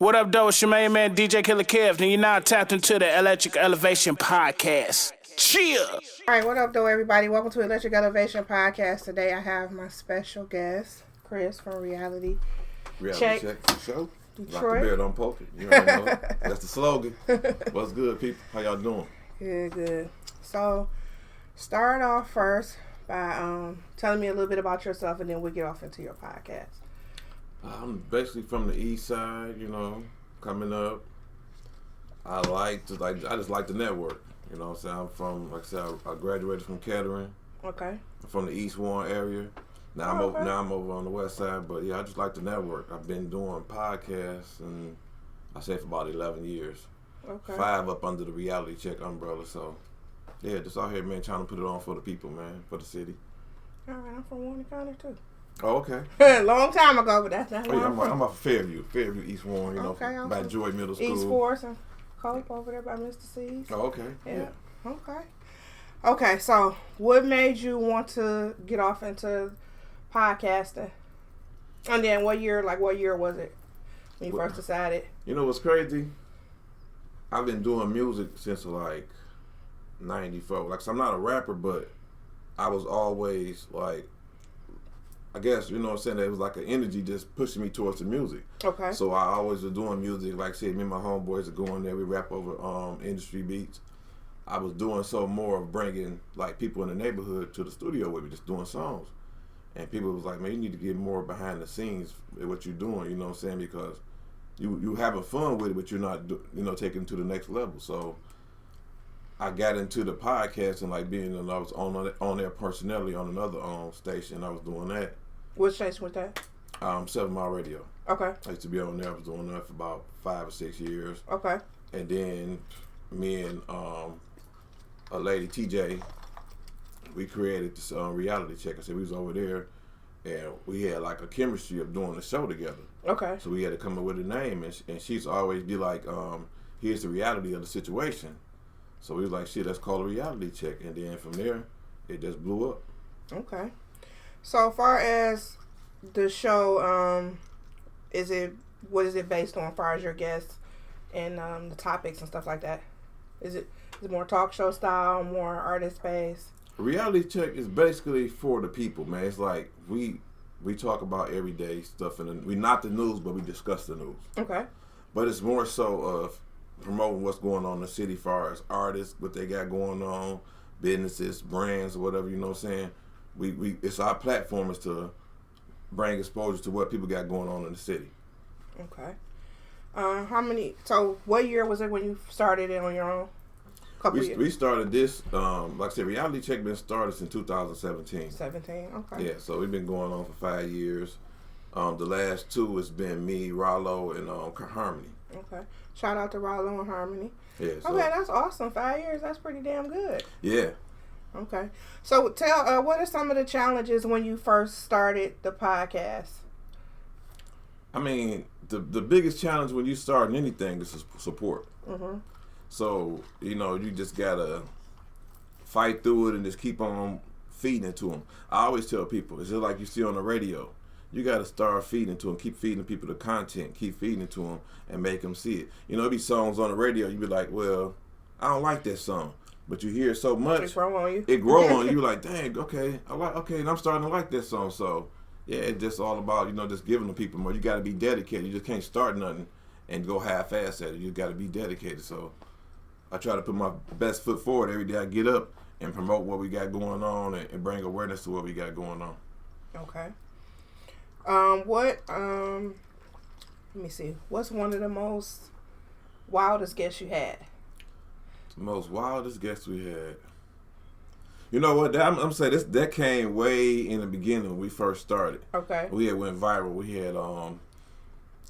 What up, though? It's your main man, DJ Killer Kev, and you're now tapped into the Electric Elevation Podcast. Chill! All right, what up, though, everybody? Welcome to Electric Elevation Podcast. Today I have my special guest, Chris from Reality Check Show. Detroit. Lock the beard on poker. You already know. That's the slogan. What's good, people? How y'all doing? Good. So, start off first by telling me a little bit about yourself, and then we'll get off into your podcast. I'm basically from the east side, coming up. I just like the network. You know what I'm saying? I'm from, like I said, I graduated from Kettering. Okay. I'm from the East Warren area. Now I'm over on the west side, but yeah, I just like the network. I've been doing podcasts, and I say for about 11 years. Okay. 5 up under the Reality Check umbrella, so yeah, just out here, man, trying to put it on for the people, man, for the city. All right, I'm from Warren County, too. Oh, okay. Long time ago, but that's not where I'm from. I'm off Fairview, East Warren, Okay, by Joy Middle School. East Forest and Cope over there by Mr. C's. Oh, okay. Yeah. Okay, so what made you want to get off into podcasting? And then what year was it when you first decided? You know what's crazy? I've been doing music since like 94. Like, so I'm not a rapper, but I was always like, I guess, you know what I'm saying, it was like an energy just pushing me towards the music. Okay. So I always was doing music. Like I said, me and my homeboys are going there. We rap over industry beats. I was doing so more of bringing like people in the neighborhood to the studio with me, just doing songs. And people was like, man, you need to get more behind the scenes with what you're doing, you know what I'm saying? Because you having fun with it, but you're not, taking it to the next level. So I got into the podcast and like being, I was on there personally on another station. I was doing that. What station was that? 7 Mile Radio. Okay. I used to be on there. I was doing that for about 5 or 6 years. Okay. And then me and a lady, TJ, we created this Reality Check. I said we was over there, and we had like a chemistry of doing the show together. Okay. So we had to come up with a name, and she's always be like, here's the reality of the situation. So we was like, shit, let's call it a Reality Check. And then from there, it just blew up. Okay. So far as the show, what is it based on as far as your guests and the topics and stuff like that? Is it more talk show style, more artist based? Reality Check is basically for the people, man. It's like we talk about everyday stuff, and we not the news, but we discuss the news. Okay. But it's more so of promoting what's going on in the city, as far as artists, what they got going on, businesses, brands, or whatever. You know what I'm saying? We it's our platform is to bring exposure to what people got going on in the city. Okay. So what year was it when you started it on your own? We started this, like I said, Reality Check been started since 2017. 17, okay. Yeah, so we've been going on for 5 years. The last 2 has been me, Rollo, and Harmony. Okay. Shout out to Rollo and Harmony. Yeah. So, okay, that's awesome. 5 years, that's pretty damn good. Yeah. Okay. So tell, what are some of the challenges when you first started the podcast? I mean, the biggest challenge when you start anything is support. Mm-hmm. So, you just got to fight through it and just keep on feeding it to them. I always tell people, it's just like you see on the radio. You got to start feeding to them, keep feeding people the content, keep feeding it to them, and make them see it. It be songs on the radio, you be like, well, I don't like that song. But you hear it so much. It grow on you. It grow on you. Like, dang, okay, and I'm starting to like this song. So, yeah, it's just all about, just giving the people more. You got to be dedicated. You just can't start nothing and go half-ass at it. You got to be dedicated. So, I try to put my best foot forward every day I get up and promote what we got going on and bring awareness to what we got going on. Okay. Let me see. What's one of the most wildest guests you had? The most wildest guests we had. You know what? I'm saying this. That came way in the beginning when we first started. Okay. We had went viral. We had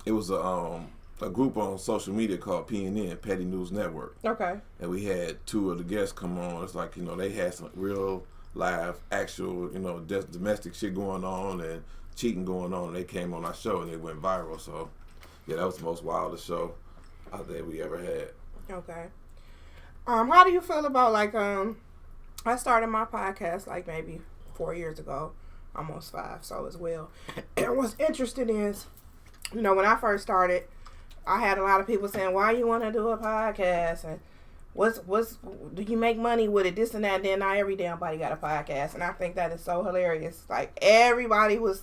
it was a group on social media called PNN, Petty News Network. Okay. And we had 2 of the guests come on. It's like, they had some real live, actual, domestic shit going on and cheating going on. And they came on our show and they went viral. So, yeah, that was the most wildest show I think we ever had. Okay. How do you feel about, like, I started my podcast, like, maybe 4 years ago, almost 5, so as well. And what's interesting is, when I first started, I had a lot of people saying, "Why you want to do a podcast?" and what's do you make money with it? This and that. And then not every damn body got a podcast, and I think that is so hilarious. Like everybody was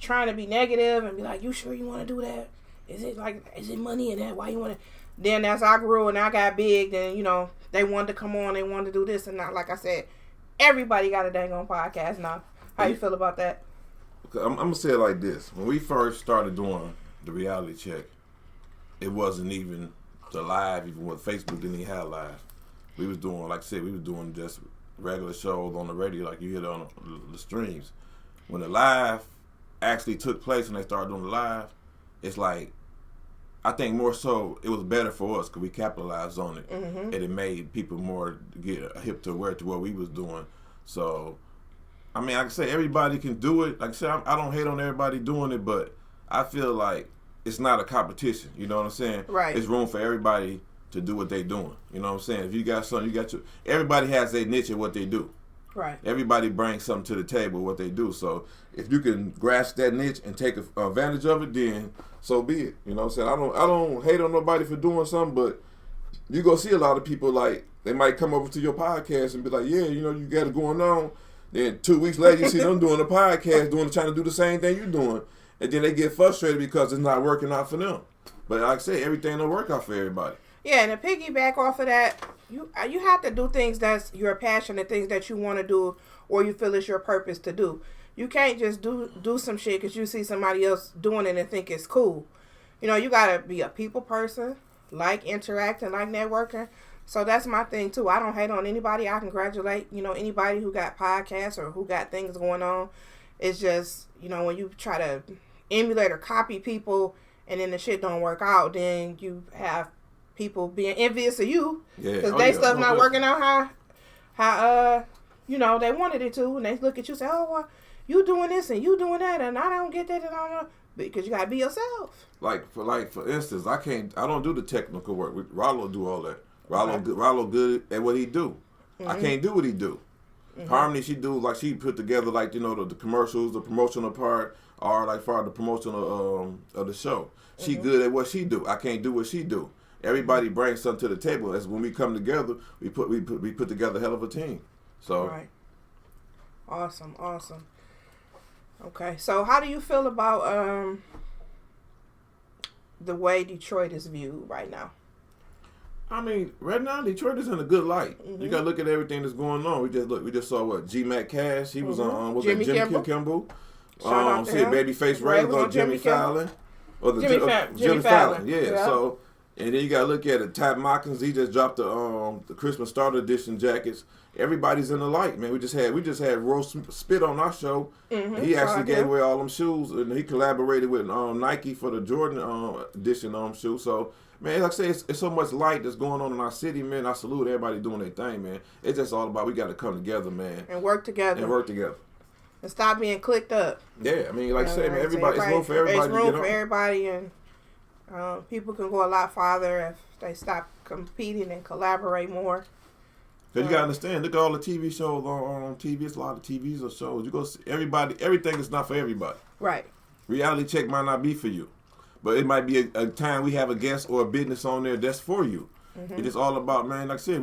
trying to be negative and be like, "You sure you want to do that? Is it money in that? Why you want to?" Then as I grew and I got big, then they wanted to come on, they wanted to do this and not. Like I said, everybody got a dang on podcast now. How you feel about that? I'm gonna say it like this: when we first started doing the reality check, it wasn't even the live, even with Facebook didn't even have live. We was doing, like I said, we was doing just regular shows on the radio, like you hear on the streams. When the live actually took place, and they started doing the live, it's like, I think more so it was better for us because we capitalized on it, and it made people more get hip to what we was doing. So, I mean, like I say, everybody can do it. Like I said, I don't hate on everybody doing it, but I feel like it's not a competition. You know what I'm saying? Right. It's room for everybody to do what they doing. You know what I'm saying? If you got something, you got your. Everybody has their niche of what they do. Right. Everybody brings something to the table, what they do. So if you can grasp that niche and take advantage of it, then so be it. You know what I'm saying? I don't hate on nobody for doing something, but you go see a lot of people, like, they might come over to your podcast and be like, yeah, you got it going on. Then 2 weeks later, you see them doing a podcast, trying to do the same thing you're doing. And then they get frustrated because it's not working out for them. But like I say, everything don't work out for everybody. Yeah, and to piggyback off of that, you have to do things that's your passion and things that you want to do or you feel it's your purpose to do. You can't just do some shit because you see somebody else doing it and think it's cool. You got to be a people person, like interacting, like networking. So that's my thing, too. I don't hate on anybody. I congratulate, anybody who got podcasts or who got things going on. It's just, when you try to emulate or copy people and then the shit don't work out, then you have people being envious of you because stuff not working out how they wanted it to, and they look at you and say, "Oh, well, you doing this and you doing that, and I don't get that, and I don't know," because you gotta be yourself. For instance, I don't do the technical work. Rollo do all that. Rollo good at what he do. I can't do what he do. Harmony, she put together the commercials, the promotional part, or like for the promotional of the show. She good at what she do. I can't do what she do. Everybody brings something to the table. As when we come together, we put together a hell of a team. So right. Awesome. Okay, so how do you feel about the way Detroit is viewed right now? I mean, right now Detroit is in a good light. You gotta look at everything that's going on. We just saw what G-Mac Cash. He was on Jimmy Kimmel. Shout out to him. Babyface Ray was on Jimmy Fallon. Jimmy Fallon. Yeah. So, and then you gotta look at it. Tab Mockins. He just dropped the Christmas Starter Edition jackets. Everybody's in the light, man. We just had Roll Spit on our show. He actually gave away all them shoes, and he collaborated with Nike for the Jordan edition shoes. So, man, like I say, it's so much light that's going on in our city, man. I salute everybody doing their thing, man. It's just all about we got to come together, man, and work together. And stop being clicked up. Yeah, I mean, like I say, man, it's room for everybody. It's room for everybody, and people can go a lot farther if they stop competing and collaborate more. Because you got to understand, look at all the TV shows on TV. It's a lot of TVs or shows. You go see everything is not for everybody. Right. Reality check might not be for you. But it might be a time we have a guest or a business on there that's for you. It's just all about, man, like I said,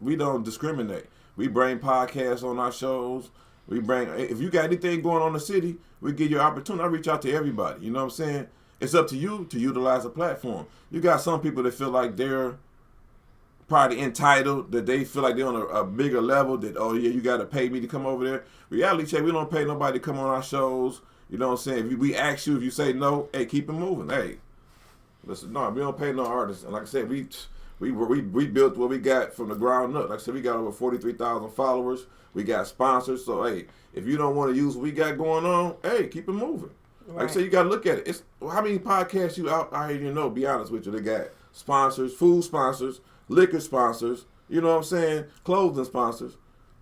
we don't discriminate. We bring podcasts on our shows. If you got anything going on in the city, we give you an opportunity. I reach out to everybody. You know what I'm saying? It's up to you to utilize the platform. You got some people that feel like they're probably entitled, that they feel like they're on a bigger level, that, oh yeah, you got to pay me to come over there. Reality check, we don't pay nobody to come on our shows. You know what I'm saying? If we ask you, if you say no, hey, keep it moving. Hey, listen, no, we don't pay no artists. And like I said, we built what we got from the ground up. Like I said, we got over 43,000 followers. We got sponsors. So, hey, if you don't want to use what we got going on, hey, keep it moving. Right. Like I said, you got to look at it. How many podcasts you out here, be honest with you, they got sponsors, food sponsors, liquor sponsors, you know what I'm saying, clothing sponsors.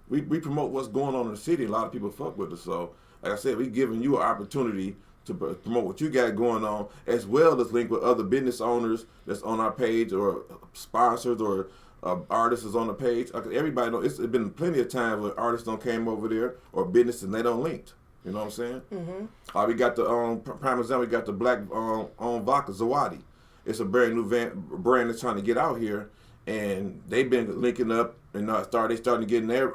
We promote what's going on in the city. A lot of people fuck with us. So, like I said, we giving you an opportunity to promote what you got going on, as well as link with other business owners that's on our page, or sponsors, or artists is on the page. Everybody know it's been plenty of times where artists don't came over there, or business, and they don't linked. You know what I'm saying? We got the prime example. We got the black owned vodka Zawadi. it's a brand new brand that's trying to get out here, and they've been linking up and starting getting their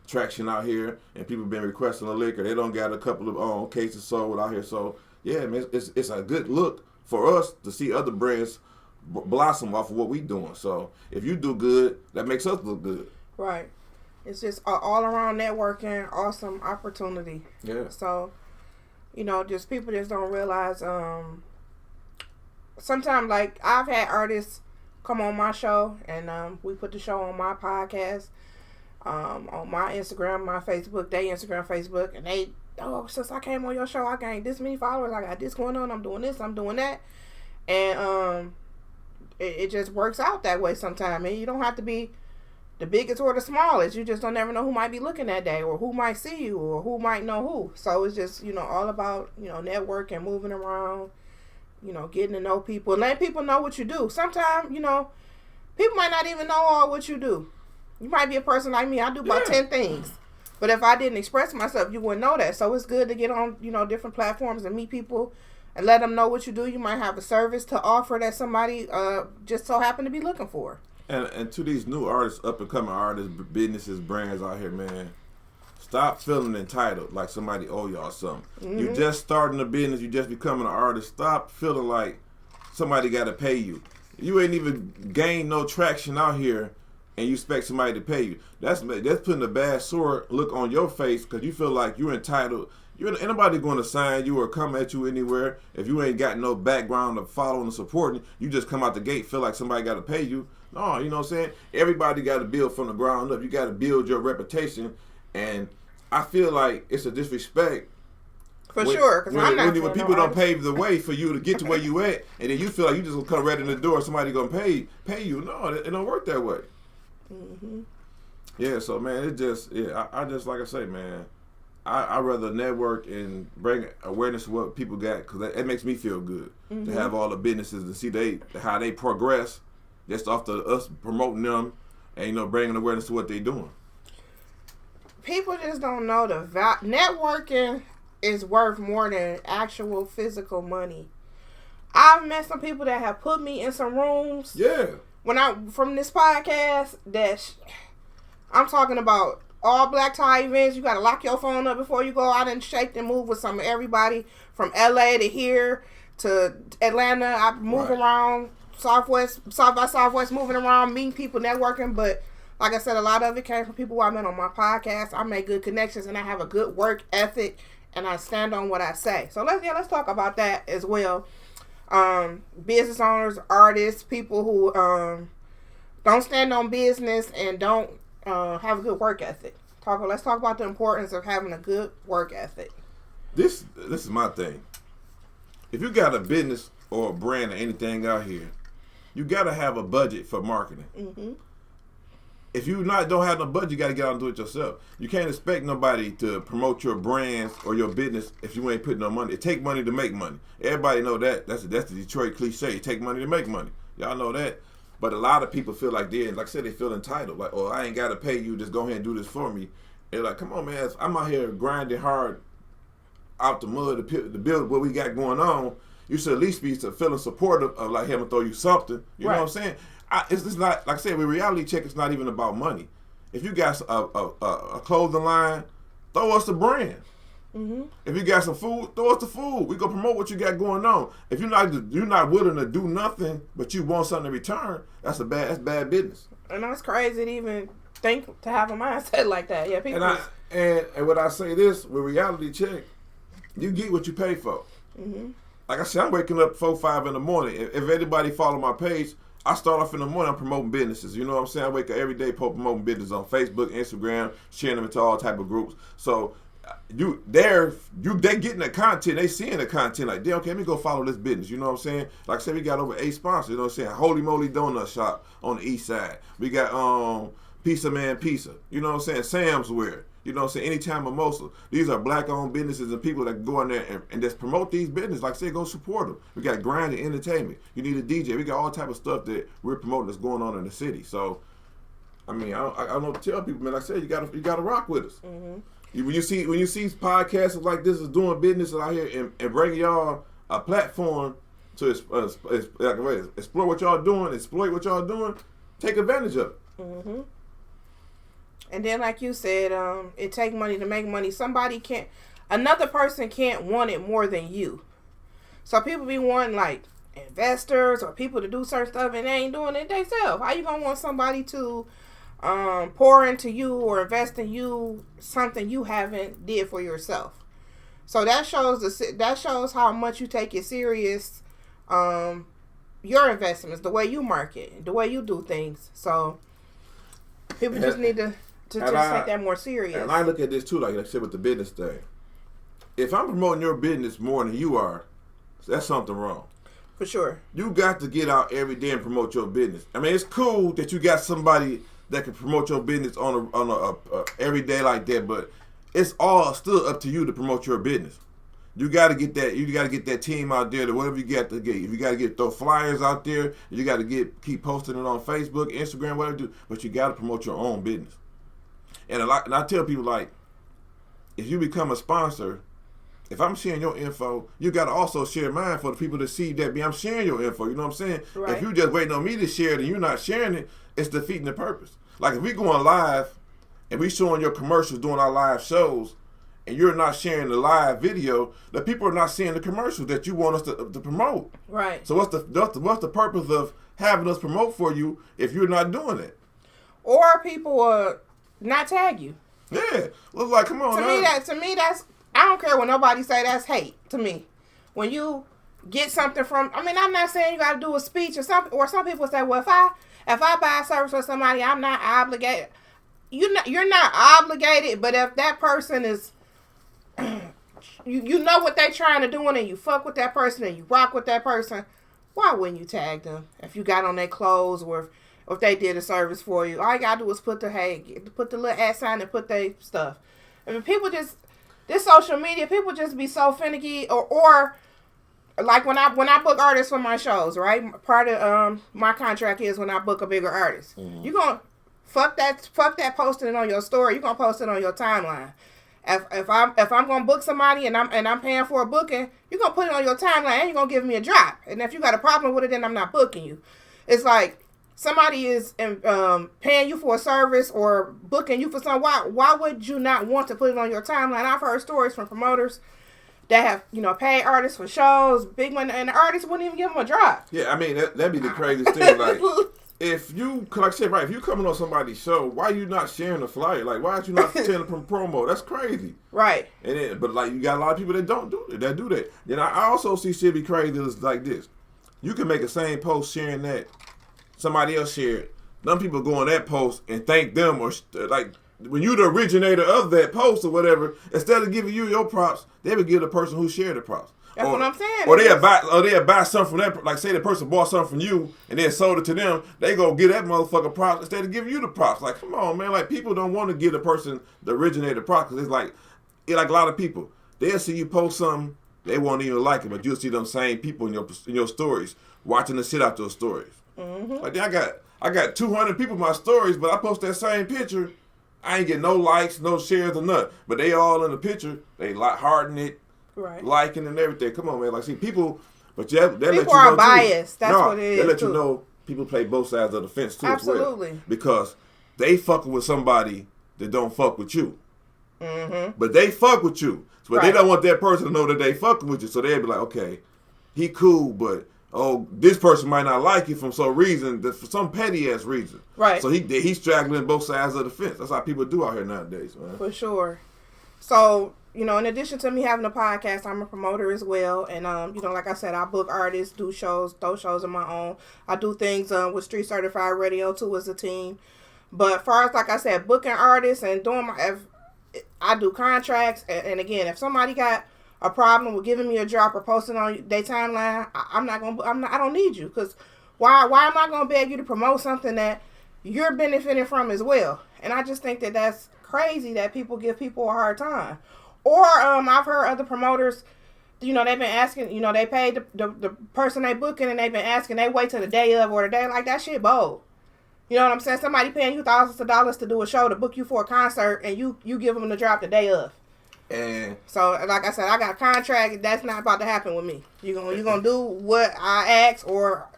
traction out here, and people been requesting the liquor. They don't got a couple of cases sold out here. So yeah, man, it's a good look for us to see other brands blossom off of what we doing. So if you do good, that makes us look good. Right. It's just all around networking, awesome opportunity. Yeah. So, just people just don't realize. Sometimes, like, I've had artists come on my show, and we put the show on my podcast, on my Instagram, my Facebook, they Instagram, Facebook, and they, since I came on your show, I gained this many followers. I got this going on. I'm doing this. I'm doing that, and it just works out that way sometimes. And you don't have to be the biggest or the smallest. You just don't never know who might be looking that day, or who might see you, or who might know who. So it's just, all about, networking, moving around, getting to know people, and letting people know what you do. Sometimes, people might not even know all what you do. You might be a person like me. I do about 10 things. But if I didn't express myself, you wouldn't know that. So it's good to get on, different platforms and meet people and let them know what you do. You might have a service to offer that somebody just so happen to be looking for. And to these new artists, up and coming artists, businesses, brands out here, man, stop feeling entitled like somebody owe y'all something. Mm-hmm. You just starting a business, you just becoming an artist. Stop feeling like somebody got to pay you. You ain't even gained no traction out here, and you expect somebody to pay you. That's putting a bad sore look on your face because you feel like you're entitled. Ain't nobody going to sign you or come at you anywhere if you ain't got no background of following and supporting. You just come out the gate, feel like somebody got to pay you. No, you know what I'm saying? Everybody got to build from the ground up. You got to build your reputation, and I feel like it's a disrespect. For sure, because when people don't pave the way for you to get to where you at, and then you feel like you just gonna come right in the door, somebody gonna pay you. No, it don't work that way. Mm-hmm. Yeah, so man, I just like I say, man, I rather network and bring awareness to what people got, because it makes me feel good to have all the businesses and see how they progress just off the us promoting them and bringing awareness to what they doing. People just don't know the networking is worth more than actual physical money. I've met some people that have put me in some rooms. Yeah. From this podcast, I'm talking about all black tie events. You got to lock your phone up before you go out and shake and move with some of everybody from LA to here to Atlanta. I move around South by Southwest, moving around, meeting people, networking. But like I said, a lot of it came from people I met on my podcast. I made good connections, and I have a good work ethic, and I stand on what I say. So let's talk about that as well. Business owners, artists, people who don't stand on business and don't have a good work ethic. Let's talk about the importance of having a good work ethic. This is my thing. If you got a business or a brand or anything out here, you got to have a budget for marketing. Mm-hmm. If you don't have no budget, you got to get out and do it yourself. You can't expect nobody to promote your brands or your business if you ain't putting no money. It take money to make money. Everybody know that. That's the Detroit cliche. It take money to make money. Y'all know that. But a lot of people feel like like I said, they feel entitled. Like, oh, I ain't got to pay you. Just go ahead and do this for me. They're like, come on, man. I'm out here grinding hard out the mud to build what we got going on. You should at least be feeling supportive of like him and throw you something. You know what I'm saying? It's not, like I said, with reality check, it's not even about money. If you got a clothing line, throw us the brand. Mm-hmm. If you got some food, throw us the food. We go promote what you got going on. If you're not willing to do nothing, but you want something in return, that's bad business. And that's crazy to even think to have a mindset like that. Yeah, people. And when I say this, with reality check, you get what you pay for. Mm-hmm. Like I said, I'm waking up 4, 5 in the morning. If anybody follow my page, I start off in the morning, I'm promoting businesses. You know what I'm saying? I wake up every day promoting business on Facebook, Instagram, sharing them into all type of groups. So they getting the content, they seeing the content like, damn, okay, let me go follow this business. You know what I'm saying? Like I said, we got over 8 sponsors. You know what I'm saying? Holy Moly Donut Shop on the east side. We got Pizza Man Pizza. You know what I'm saying? Sam's Wear. You know what I'm saying? Anytime Mimosa. These are black-owned businesses and people that go in there and just promote these businesses. Like I said, go support them. We got Grind and Entertainment. You need a DJ. We got all type of stuff that we're promoting that's going on in the city. So, I mean, I don't know what to tell people, man. Like I said, you gotta rock with us. Mm-hmm. When you see podcasts like this is doing business out here and bringing y'all a platform to explore what y'all doing, exploit what y'all doing, take advantage of it. Mm-hmm. And then, like you said, it take money to make money. Another person can't want it more than you. So people be wanting like investors or people to do certain stuff and they ain't doing it themselves. How you gonna want somebody to pour into you or invest in you something you haven't did for yourself? So that shows how much you take it serious. Your investments, the way you market, the way you do things. So people just need to just take that more serious. And I look at this too, like I said with the business thing. If I'm promoting your business more than you are, that's something wrong. For sure. You got to get out every day and promote your business. I mean, it's cool that you got somebody that can promote your business on a every day like that, but it's all still up to you to promote your business. You got to get that. You got to get that team out there. To whatever you got to get. If you got to throw flyers out there, you got to keep posting it on Facebook, Instagram, whatever you do. But you got to promote your own business. And I tell people, like, if you become a sponsor, if I'm sharing your info, you got to also share mine for the people to see that I'm sharing your info. You know what I'm saying? Right. If you just waiting on me to share it and you're not sharing it, it's defeating the purpose. Like if we going live and we showing your commercials doing our live shows and you're not sharing the live video, the people are not seeing the commercials that you want us to promote. Right. So what's the purpose of having us promote for you if you're not doing it? Or people will not tag you. Yeah. Looks like, come on. To me, that's I don't care what nobody say. That's hate to me. When you get something from, I mean, I'm not saying you got to do a speech or something. Or some people say, well, if I buy a service for somebody, I'm not obligated. You're not obligated. But if that person is, you know what they trying to do, and you fuck with that person and you rock with that person, why wouldn't you tag them if you got on their clothes or if they did a service for you? All you gotta do is put the little @ sign and put their stuff. I mean, people just. This social media, people just be so finicky, or like when I book artists for my shows, right? Part of my contract is when I book a bigger artist, you gonna fuck that posting it on your story. You gonna post it on your timeline. If I'm gonna book somebody and I'm paying for a booking, you gonna put it on your timeline and you gonna give me a drop. And if you got a problem with it, then I'm not booking you. It's like. Somebody is paying you for a service or booking you for something. Why would you not want to put it on your timeline? I've heard stories from promoters that have, paid artists for shows, big money, and the artists wouldn't even give them a drop. Yeah, I mean, that'd be the craziest thing. Like, if you, like I said, right, if you coming on somebody's show, why are you not sharing the flyer? Like, why aren't you not sharing the promo? That's crazy. Right. But, like, you got a lot of people that don't do that. Then I also see shit be crazy like this. You can make a same post sharing that. Somebody else shared it. Some people go on that post and thank them, or like when you're the originator of that post or whatever, instead of giving you your props, they would give the person who shared the props. That's what I'm saying. Or they'll buy something from that. Like say the person bought something from you and then sold it to them. They go get that motherfucker props instead of giving you the props. Like come on, man. Like people don't want to give the person the originator props because it's like a lot of people. They'll see you post something, they won't even like it, but you'll see them same people in your stories watching the shit out those stories. Mm-hmm. Like I got 200 people in my stories, but I post that same picture. I ain't get no likes, no shares, or nothing. But they all in the picture. They hearting it, right, liking and everything. Come on, man. Like see people, but they let you know people are biased. That's what it is. They let you know people play both sides of the fence too. Absolutely. As well, because they fucking with somebody that don't fuck with you. Mm-hmm. But they fuck with you. But they don't want that person to know that they fucking with you. So they'll be like, okay, he cool, but this person might not like you for some petty ass reason. Right. So he's straggling both sides of the fence. That's how people do out here nowadays, man. For sure. So, in addition to me having a podcast, I'm a promoter as well. And, like I said, I book artists, do shows, throw shows of my own. I do things with Street Certified Radio, too, as a team. But as far as, like I said, booking artists and doing I do contracts. And again, if somebody got a problem with giving me a drop or posting on their timeline, I don't need you, because why am I gonna beg you to promote something that you're benefiting from as well? And I just think that that's crazy that people give people a hard time. Or I've heard other promoters, they've been asking, they paid the person they booking and they've been asking, they wait till the day of or the day, like that shit bold. You know what I'm saying? Somebody paying you thousands of dollars to do a show to book you for a concert and you give them the drop the day of. And so, like I said, I got a contract. That's not about to happen with me. You gonna do what I ask, or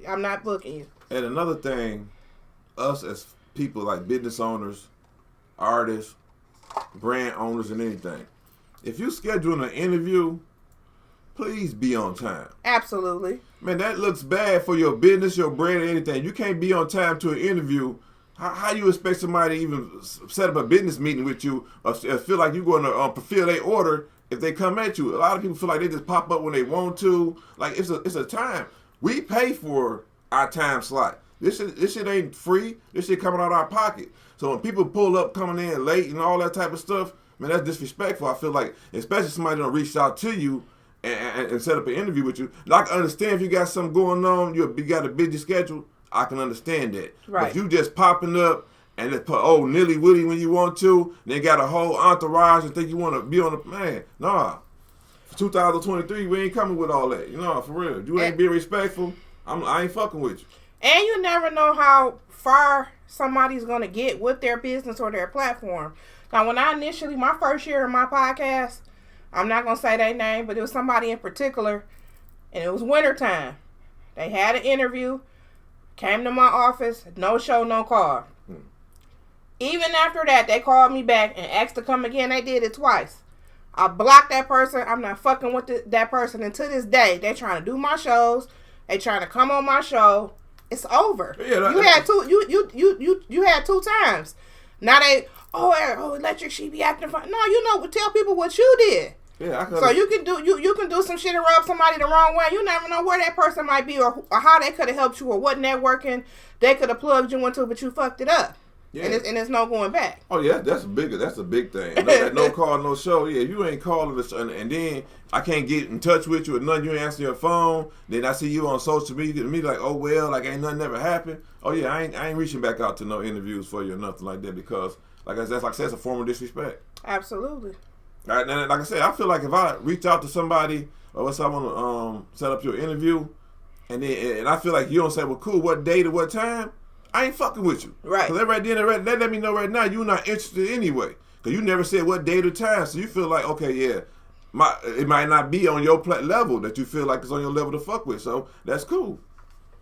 I'm not booking you. And another thing, us as people like business owners, artists, brand owners, and anything, if you scheduling an interview, please be on time. Absolutely. Man, that looks bad for your business, your brand, or anything. You can't be on time to an interview. How you expect somebody to even set up a business meeting with you or feel like you're going to fulfill their order if they come at you? A lot of people feel like they just pop up when they want to. Like, it's a time. We pay for our time slot. This shit ain't free. This shit coming out of our pocket. So when people pull up coming in late and all that type of stuff, man, that's disrespectful. I feel like, especially somebody don't reach out to you and set up an interview with you. Now, I can understand if you got something going on, you got a busy schedule, I can understand that. Right. But if you just popping up and just put, nilly willy when you want to, then got a whole entourage and think you want to be on the, man, nah. For 2023, we ain't coming with all that. You know, for real. You ain't being respectful, I ain't fucking with you. And you never know how far somebody's going to get with their business or their platform. Now, when I initially, my first year in my podcast, I'm not going to say their name, but it was somebody in particular, and it was wintertime. They had an interview, came to my office, no show, no call. Even after that, they called me back and asked to come again. They did it twice. I blocked that person. I'm not fucking with that person. And to this day, they trying to do my shows. They trying to come on my show. It's over. Yeah, you had two. You had 2 times. Now they Electric, she be acting fine. No, tell people what you did. Yeah, so you can do some shit and rub somebody the wrong way. You never know where that person might be or how they could have helped you or what networking they could have plugged you into, but you fucked it up. Yeah. And it's no going back. Oh yeah, that's a big thing. No call, no show. Yeah, you ain't calling us, and then I can't get in touch with you or nothing. You ain't answer your phone. Then I see you on social media, and me like, oh well, like ain't nothing ever happened. Oh yeah, I ain't reaching back out to no interviews for you or nothing like that because, like I said, it's a form of disrespect. Absolutely. All right, and like I said, I feel like if I reach out to somebody or someone set up your interview, and I feel like you don't say, well, cool, what date or what time? I ain't fucking with you. Right. Because that let me know right now you're not interested anyway. Because you never said what date or time. So you feel like, okay, yeah, it might not be on your level that you feel like it's on your level to fuck with. So that's cool.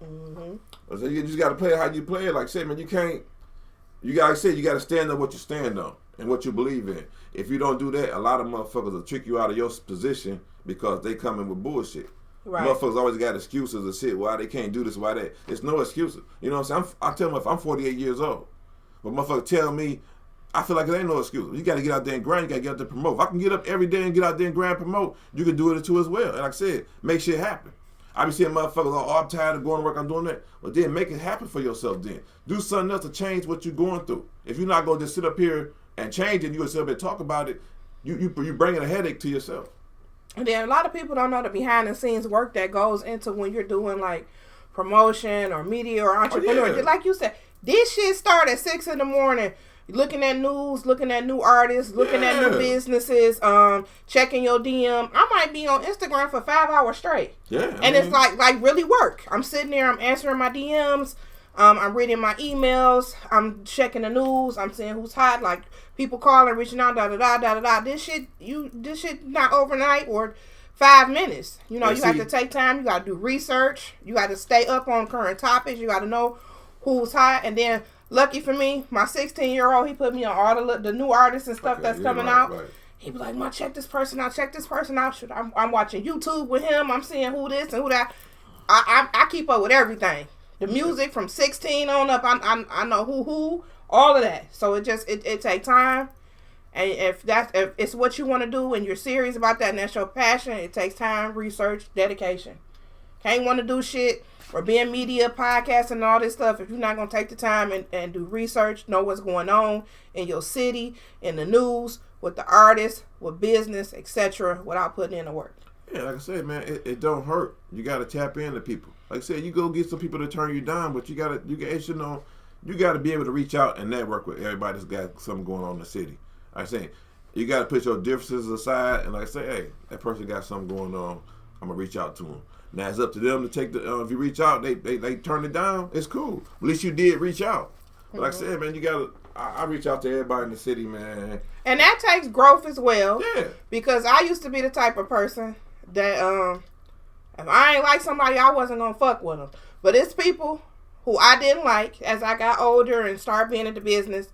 Mm-hmm. So you just got to play it how you play it. Like I said, man, you got to stand on what you stand on and what you believe in. If you don't do that, a lot of motherfuckers will trick you out of your position because they come in with bullshit. Right. Motherfuckers always got excuses of shit why they can't do this, why that. It's no excuses. You know what I'm saying? I tell them if I'm 48 years old, but motherfuckers tell me, I feel like there ain't no excuse. You got to get out there and grind. You got to get out there and promote. If I can get up every day and get out there and grind and promote, you can do it too as well. And like I said, make shit happen. I be seeing motherfuckers, I'm tired of going to work, I'm doing that. Well, then make it happen for yourself then. Do something else to change what you're going through. If you're not going to just sit up here and change it, you sit up and talk about it, you bringing a headache to yourself. And then a lot of people don't know the behind the scenes work that goes into when you're doing like promotion or media or entrepreneur. Oh, yeah. Like you said, this shit start at 6 a.m. Looking at news, looking at new artists, looking at new businesses, checking your DM. I might be on Instagram for 5 hours straight. Yeah. And it's like really work. I'm sitting there, I'm answering my DMs, I'm reading my emails, I'm checking the news, I'm seeing who's hot, like people calling, reaching out, da-da-da. This shit not overnight or 5 minutes. You know, have to take time, you gotta do research, you gotta stay up on current topics, you gotta know who's hot, and then lucky for me, my 16-year-old, he put me on all the new artists and stuff that's coming out. Right. He be like, check this person out. Shoot, I'm watching YouTube with him. I'm seeing who this and who that. I keep up with everything. The music from 16 on up, I know who, all of that. So it takes time. And if it's what you want to do and you're serious about that and that's your passion, it takes time, research, dedication. Can't want to do shit or be in media, podcasting, and all this stuff if you're not going to take the time and do research, know what's going on in your city, in the news, with the artists, with business, etc., without putting in the work. Yeah, like I said, man, it don't hurt. You got to tap into people. Like I said, you go get some people to turn you down, but you got to be able to reach out and network with everybody that's got something going on in the city. Like I said, you got to put your differences aside and like I say, hey, that person got something going on. I'm going to reach out to them. Now it's up to them to take if you reach out, they turn it down, it's cool. At least you did reach out. But like I said, man, you gotta, I reach out to everybody in the city, man. And that takes growth as well. Yeah. Because I used to be the type of person that if I ain't like somebody, I wasn't gonna fuck with them. But it's people who I didn't like as I got older and started being in the business.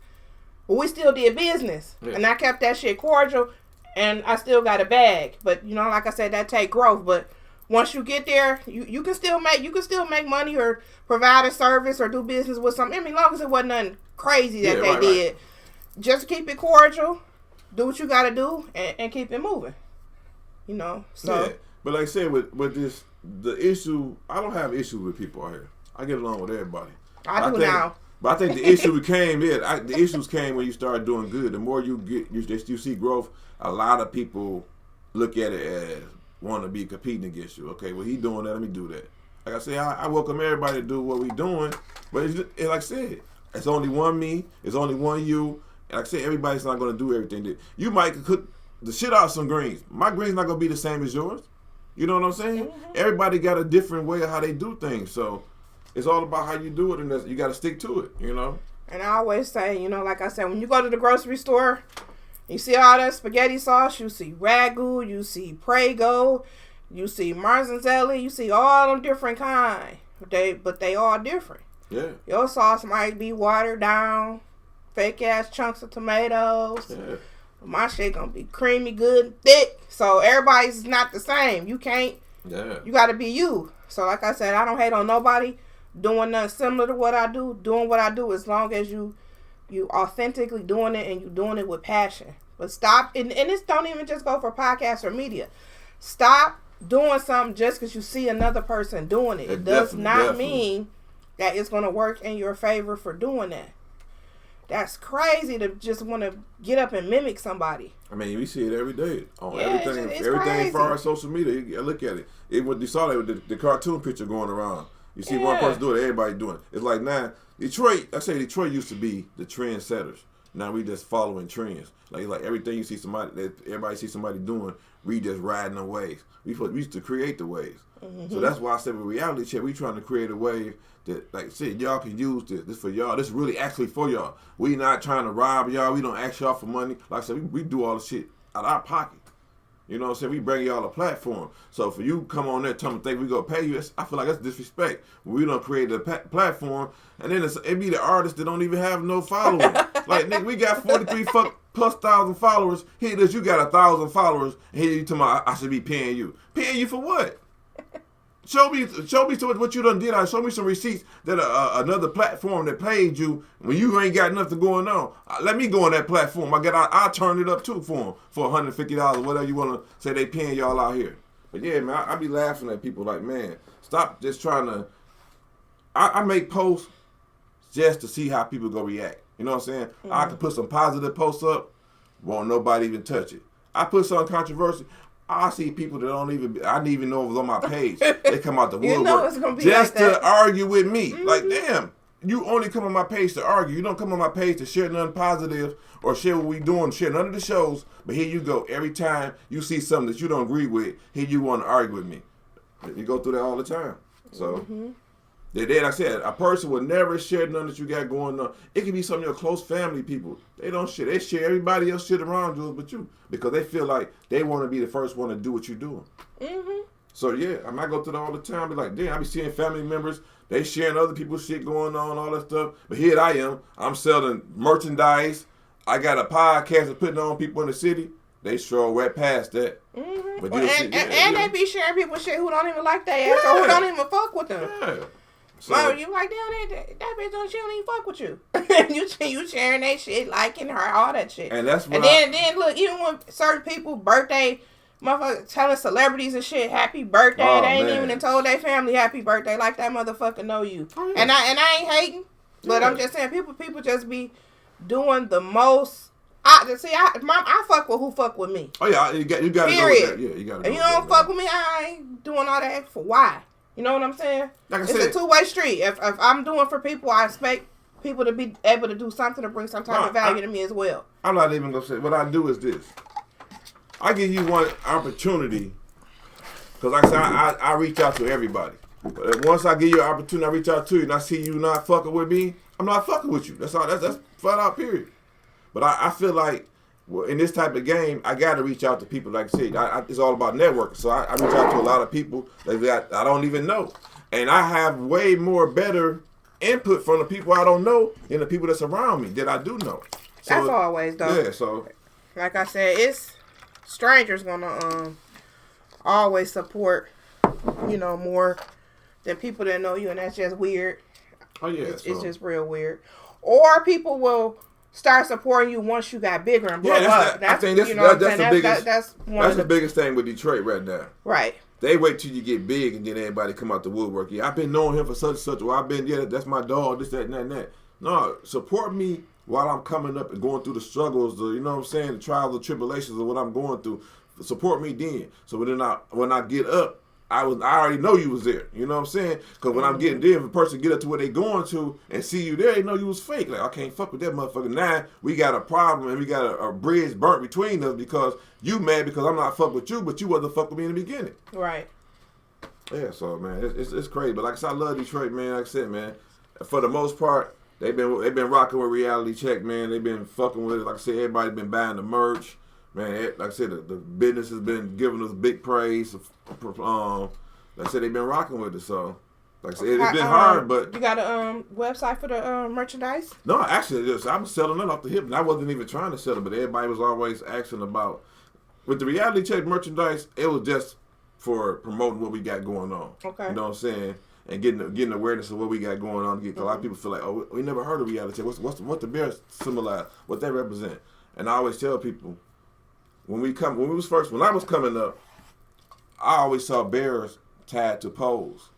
But we still did business, and I kept that shit cordial, and I still got a bag. But you know, like I said, that take growth. But once you get there, you can still make money or provide a service or do business with something. I mean, as long as it wasn't nothing crazy that they did. Right. Just keep it cordial, do what you got to do, and keep it moving. You know, so. Yeah. But like I said, with this, the issue, I don't have issues with people out here. I get along with everybody. I do now. But I think the issue the issues came when you started doing good. The more you get, you see growth. A lot of people look at it as want to be competing against you. Okay, well, he doing that, let me do that. Like I say, I welcome everybody to do what we doing. But it's like I said, it's only one me. It's only one you. And like I said, everybody's not going to do everything. That you might cook the shit out of some greens. My greens not going to be the same as yours. You know what I'm saying? Mm-hmm. Everybody got a different way of how they do things. So it's all about how you do it, and you got to stick to it, you know? And I always say, you know, like I said, when you go to the grocery store, you see all that spaghetti sauce, you see Ragu, you see Prego, you see Marzanelli, you see all them different kind. But they all different. Yeah. Your sauce might be watered down, fake ass chunks of tomatoes. Yeah. My shit gonna be creamy, good, and thick. So everybody's not the same. You can't. Yeah. You gotta be you. So like I said, I don't hate on nobody doing nothing similar to what I do. Doing what I do as long as you authentically doing it and you doing it with passion. But stop, and this don't even just go for podcasts or media. Stop doing something just because you see another person doing it. It does not mean that it's gonna work in your favor for doing that. That's crazy to just want to get up and mimic somebody. I mean, we see it every day on everything as far as social media. You look at it. You saw that with the cartoon picture going around. You see one person do it, everybody doing it. It's like now, Detroit used to be the trendsetters. Now we just following trends. Like everything you see everybody see somebody doing, we just riding the waves. We used to create the waves. Mm-hmm. So that's why I said with reality check, we trying to create a wave that, like I said, y'all can use this. This for y'all. This is really actually for y'all. We not trying to rob y'all. We don't ask y'all for money. Like I said, we do all the shit out of our pocket. You know what I'm saying? We bring y'all a platform. So for you come on there tell me think we gonna pay you, I feel like that's disrespect. We don't create a platform, and then it be the artists that don't even have no following. Like, nigga, we got 43 plus thousand followers. Here it is, you got 1,000 followers, and here you tell me I should be paying you. Paying you for what? Show me what you done did. Show me some receipts that another platform that paid you when you ain't got nothing going on. Let me go on that platform. I'll turn it up too for them for $150 or whatever you want to say they paying y'all out here. But yeah, man, I be laughing at people like, man, stop just trying to. I make posts just to see how people go react. You know what I'm saying? Mm-hmm. I can put some positive posts up, won't nobody even touch it. I put some controversy. I see people that I didn't even know it was on my page. They come out the woodwork you know it's gonna be just like to argue with me. Mm-hmm. Like, damn, you only come on my page to argue. You don't come on my page to share nothing positive or share what we doing, share none of the shows. But here you go. Every time you see something that you don't agree with, here you want to argue with me. You go through that all the time. So, like I said, a person will never share nothing that you got going on. It can be some of your close family people. They don't share. They share everybody else shit around you but you. Because they feel like they want to be the first one to do what you're doing. Mm-hmm. So, yeah, I might go through that all the time. Be like, damn, I be seeing family members. They sharing other people's shit going on, all that stuff. But here I am. I'm selling merchandise. I got a podcast that's putting on people in the city. They sure went past that. Mm-hmm. But and they be sharing people's shit who don't even like their ass or who don't even fuck with them. Yeah. So, you like down there, that bitch she don't even fuck with you. you sharing that shit, liking her, all that shit. And that's what then look, even when certain people birthday, motherfucker telling celebrities and shit happy birthday, they ain't even told their family happy birthday, like that motherfucker know you. Oh, yeah. And I ain't hating, but I'm just saying people just be doing the most. I fuck with who fuck with me. Oh yeah, you got to go with that. Yeah, you got to. If you don't fuck with me, I ain't doing all that for why. You know what I'm saying? Like it's a two-way street. If I'm doing for people, I expect people to be able to do something to bring some type of value to me as well. I'm not even going to say. What I do is this. I give you one opportunity. Because like I said, I reach out to everybody. But once I give you an opportunity, I reach out to you and I see you not fucking with me, I'm not fucking with you. That's all. That's flat out period. But I feel like Well, in this type of game, I got to reach out to people. Like I said, it's all about networking. So I reach out to a lot of people that I don't even know. And I have way more better input from the people I don't know than the people that's around me that I do know. So, That's always though. Yeah, so. Like I said, it's strangers gonna always support, more than people that know you, and that's just weird. Oh, yeah. It's just real weird. Or people will start supporting you once you got bigger and blow up. I think that's the biggest thing with Detroit right now. Right. They wait till you get big and then everybody come out the woodwork. Yeah, I've been knowing him for such and such. Well, that's my dog, this, that, and that. No, support me while I'm coming up and going through the struggles, the trials, the tribulations of what I'm going through. Support me then. So when I get up, I already know you was there. You know what I'm saying? Because when I'm getting there, if a person get up to where they going to and see you there, they know you was fake. Like, I can't fuck with that motherfucker. Now we got a problem and we got a bridge burnt between us because you mad because I'm not fuck with you, but you wasn't fuck with me in the beginning. Right. Yeah, so man, it's crazy. But like I said, I love Detroit, man. Like I said, man, for the most part, they've been rocking with Reality Check, man. They've been fucking with it. Like I said, everybody been buying the merch. Man, like I said, the business has been giving us big praise. Like I said, they've been rocking with it. So, like I said, it's been hard, but... You got a website for the merchandise? No, actually, I was selling it off the hip, and I wasn't even trying to sell it, but everybody was always asking about... With the Reality Check merchandise, it was just for promoting what we got going on. Okay. You know what I'm saying? And getting awareness of what we got going on. A lot of people feel like, oh, we never heard of Reality Check. What's the bear symbolize? What they represent? And I always tell people... When I was coming up, I always saw bears tied to poles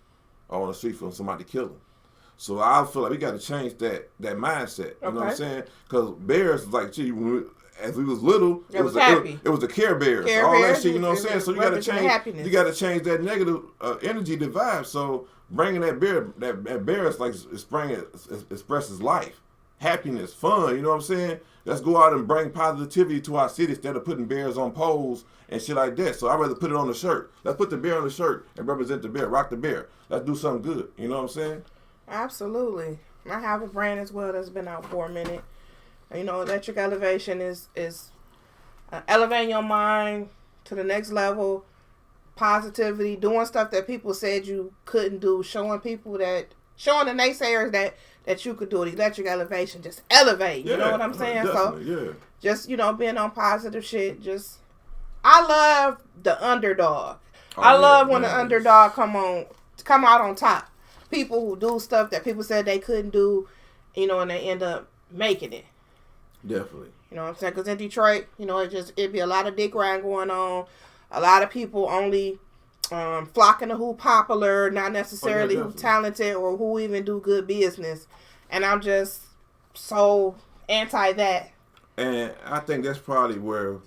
on the street for somebody to kill them. So I feel like we got to change that mindset. You know what I'm saying? Because bears, like, as we was little, it was the Care Bears, all that shit. You know what I'm saying? So you got to change. You got to change that negative energy to vibe. So bringing that bear is like expresses life, happiness, fun. You know what I'm saying? Let's go out and bring positivity to our city instead of putting bears on poles and shit like that. So I'd rather put it on the shirt. Let's put the bear on the shirt and represent the bear. Rock the bear. Let's do something good. You know what I'm saying? Absolutely. I have a brand as well that's been out for a minute. Electric Elevation is elevating your mind to the next level. Positivity, doing stuff that people said you couldn't do, showing the naysayers that you could do it. Electric Elevation, just elevate. You know what I'm saying? Just being on positive shit. I love the underdog. I love when the underdog come out on top. People who do stuff that people said they couldn't do, and they end up making it. Definitely. You know what I'm saying? Because in Detroit, it'd be a lot of dick riding going on. A lot of people only flocking to who popular, not necessarily who talented or who even do good business. And I'm just so anti that. And I think that's probably where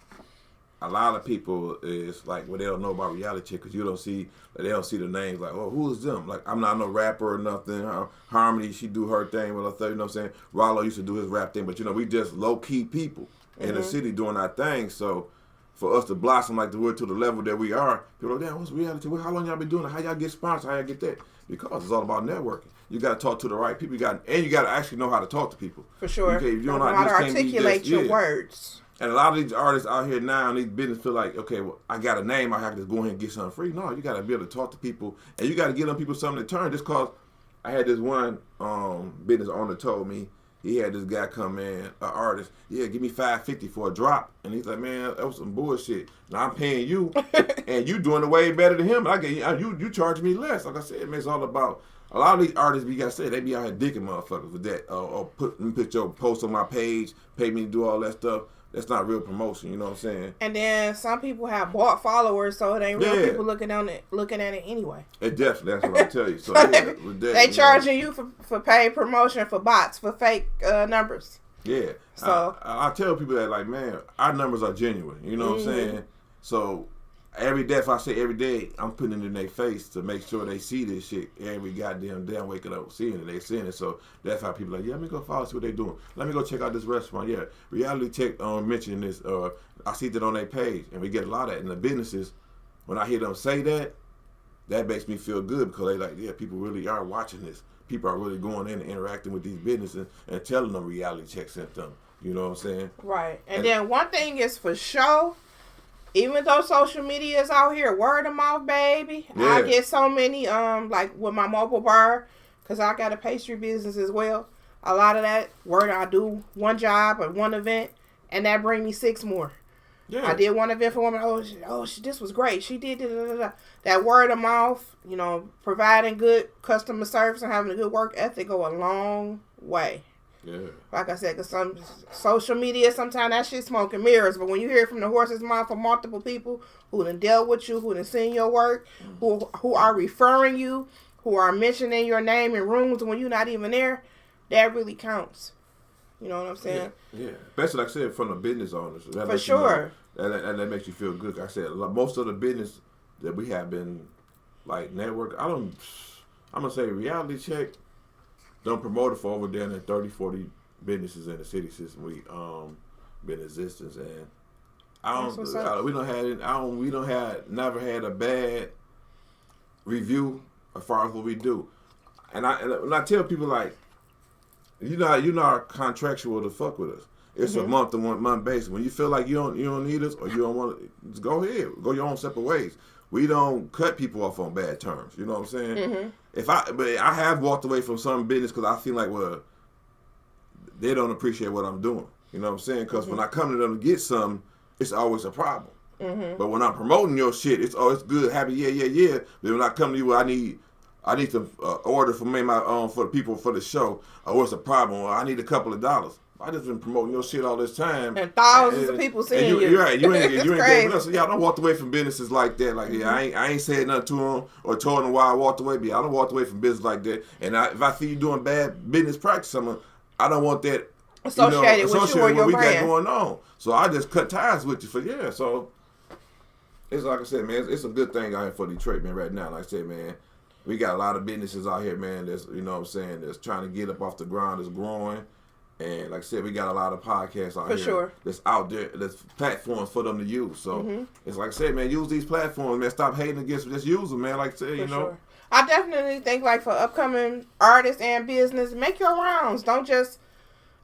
a lot of people is like, they don't know about Reality Check because they don't see the names like, oh, who is them? Like, I'm not no rapper or nothing. Harmony, she do her thing with her, you know what I'm saying? Rollo used to do his rap thing, but we just low key people in the city doing our thing. So for us to blossom like the wood to the level that we are, people are like, damn, what's Reality Check? How long y'all been doing it? How y'all get sponsored? How y'all get that? Because it's all about networking. You got to talk to the right people. You got to actually know how to talk to people. For sure. You know how to articulate your words. And a lot of these artists out here now in these business feel like, okay, well, I got a name, I have to just go ahead and get something free. No, you got to be able to talk to people, and you got to give them people something to turn. Just because I had this one business owner told me, he had this guy come in, an artist, yeah, give me $550 for a drop. And he's like, man, that was some bullshit. Now I'm paying you, and you doing it way better than him. And you charge me less. Like I said, man, it's all about, a lot of these artists, you got to say, they be out here dicking motherfuckers with that. Or put your post on my page, pay me to do all that stuff. That's not real promotion, you know what I'm saying? And then some people have bought followers, so it ain't real people looking at it anyway. It definitely, that's what I tell you. So they charging you for paid promotion for bots, for fake numbers. Yeah. So I tell people that, like, man, our numbers are genuine. You know what I'm saying? So every day, if I say every day, I'm putting it in their face to make sure they see this shit every goddamn day. I'm waking up seeing it. They seeing it. So that's how people are like, yeah, let me go follow, see what they doing. Let me go check out this restaurant. Yeah, Reality Check mentioning this. I see that on their page, and we get a lot of that. And the businesses, when I hear them say that, that makes me feel good because they like, yeah, people really are watching this. people are really going in and interacting with these businesses and telling them reality check sent them. You know what I'm saying? Right. And then one thing is for sure, even though social media is out here, word of mouth, baby. Yeah. I get so many, like with my mobile bar, because I got a pastry business as well. A lot of that word, I do one job or one event, and that bring me 6 more. Yeah. I did one event for women. This was great. She did that word of mouth. You know, providing good customer service and having a good work ethic go a long way. Yeah. Like I said, because some social media, sometimes that shit smoke and mirrors. But when you hear it from the horse's mouth from multiple people who done dealt with you, who done seen your work, who are referring you, who are mentioning your name in rooms when you're not even there, that really counts. You know what I'm saying? Yeah. Especially, like I said, from the business owners. That For sure. That makes you feel good. Like I said, most of the business that we have been, like, network, I'm going to say reality check, done promoted for over there than 30, 40 businesses in the city since we been in existence. And never had a bad review as far as what we do. And when I tell people, like, you're not contractual to fuck with us. It's a month to month basis. When you feel like you don't need us or you don't want to, just go ahead, go your own separate ways. We don't cut people off on bad terms. You know what I'm saying? But I have walked away from some business because I feel like, well, they don't appreciate what I'm doing. You know what I'm saying? Because when I come to them to get some, it's always a problem. But when I'm promoting your shit, it's good, happy, yeah. But when I come to you, I need to order for me for the people for the show. Or it's a problem. Or I need a couple of dollars. I just been promoting your shit all this time, and thousands of people seeing you. You're right. You ain't It's getting crazy. us. So yeah, I don't walk away from businesses like that. Like I ain't said nothing to them or told them why I walked away. But I don't walk away from business like that. And if I see you doing bad business practice, I don't want that associated with you or your what we brand. got going on. So I just cut ties with you So it's like I said, man, it's a good thing out here for Detroit, man. Right now, like I said, man, we got a lot of businesses out here, man. That's that's trying to get up off the ground, that's growing. And like I said, we got a lot of podcasts out here that's out there, that's platforms for them to use. So it's like I said, man, use these platforms, man. Stop hating against them, just use them, man. Like I said, Sure. I definitely think, like, for upcoming artists and business, make your rounds. Don't just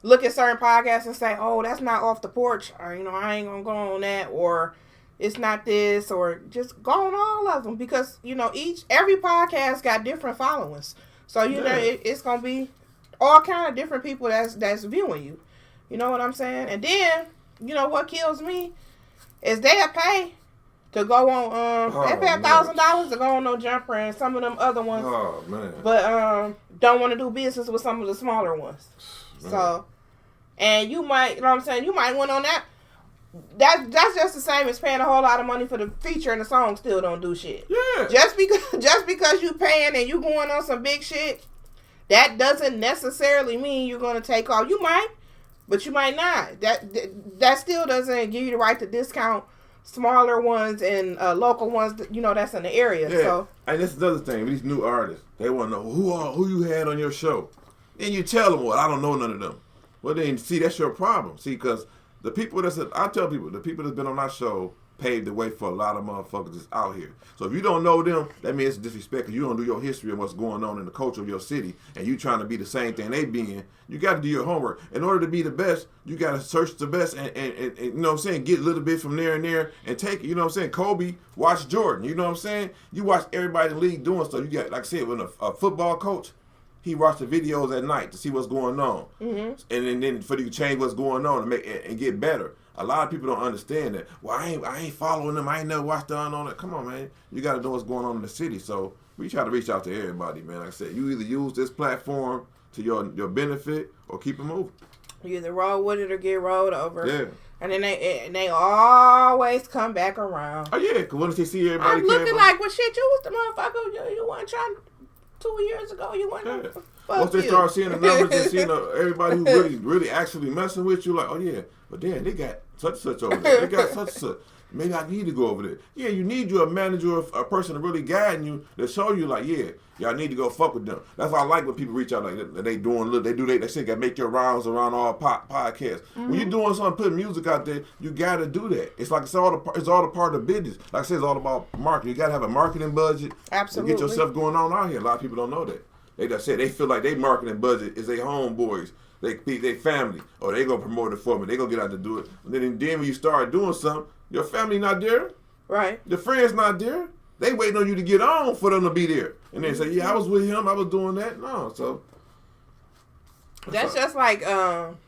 look at certain podcasts and say, oh, that's not off the porch, or, I ain't gonna go on that, or it's not this, or just go on all of them, because, every podcast got different followings. So, it's gonna be all kind of different people that's viewing you. You know what I'm saying? And then, what kills me is they'll pay to go on, they pay $1,000 to go on No Jumper and some of them other ones. Oh, man. But don't want to do business with some of the smaller ones. Man. So, and you might, you might win on that. That's just the same as paying a whole lot of money for the feature and the song still don't do shit. Yeah. Just because you paying and you going on some big shit, that doesn't necessarily mean you're going to take off. You might, but you might not. That still doesn't give you the right to discount smaller ones and local ones, that's in the area. Yeah. So, and that's another thing. These new artists, they want to know who you had on your show. Then you tell them, well, I don't know none of them. Well, then, see, that's your problem. See, because the people I tell people, the people that's been on my show paved the way for a lot of motherfuckers that's out here. So if you don't know them, that means it's disrespect, because you don't do your history and what's going on in the culture of your city, and you trying to be the same thing they being. You got to do your homework. In order to be the best, you got to search the best and you know what I'm saying, get a little bit from there and there and take it. You know what I'm saying? Kobe watched Jordan. You know what I'm saying? You watch everybody in the league doing stuff. You got, like I said, when a football coach, he watched the videos at night to see what's going on. And then for you to change what's going on and make and get better. A lot of people don't understand that. Well, I ain't following them. I ain't never watched them on it. Come on, man. You got to know what's going on in the city. So we try to reach out to everybody, man. Like I said, you either use this platform to your benefit or keep it moving. You either roll with it or get rolled over. Yeah. And then they always come back around. Oh, yeah, because once they see everybody I'm looking like, well, shit, you was the motherfucker. You weren't trying 2 years ago. You weren't. Yeah. Once they start seeing the numbers and seeing everybody who really actually messing with you, like, oh, yeah, but then they got such and such over there. They got such and such. Maybe I need to go over there. Yeah, you need a manager, a person to really guide you, to show you, like, y'all need to go fuck with them. That's why I like when people reach out like that. They doing, they say, got to make your rounds around all podcasts. When you're doing something, putting music out there, you got to do that. It's like it's all the part of the business. Like I said, it's all about marketing. You got to have a marketing budget. Absolutely. To get your stuff going on out here. A lot of people don't know that. They just said they feel like their marketing budget is their homeboys, they family, or they gonna promote it for me. They gonna get out to do it. And then when you start doing something, your family not there, right? Your friends not there. They waiting on you to get on for them to be there, and then say, "Yeah, I was with him. I was doing that." No, so that's just like artists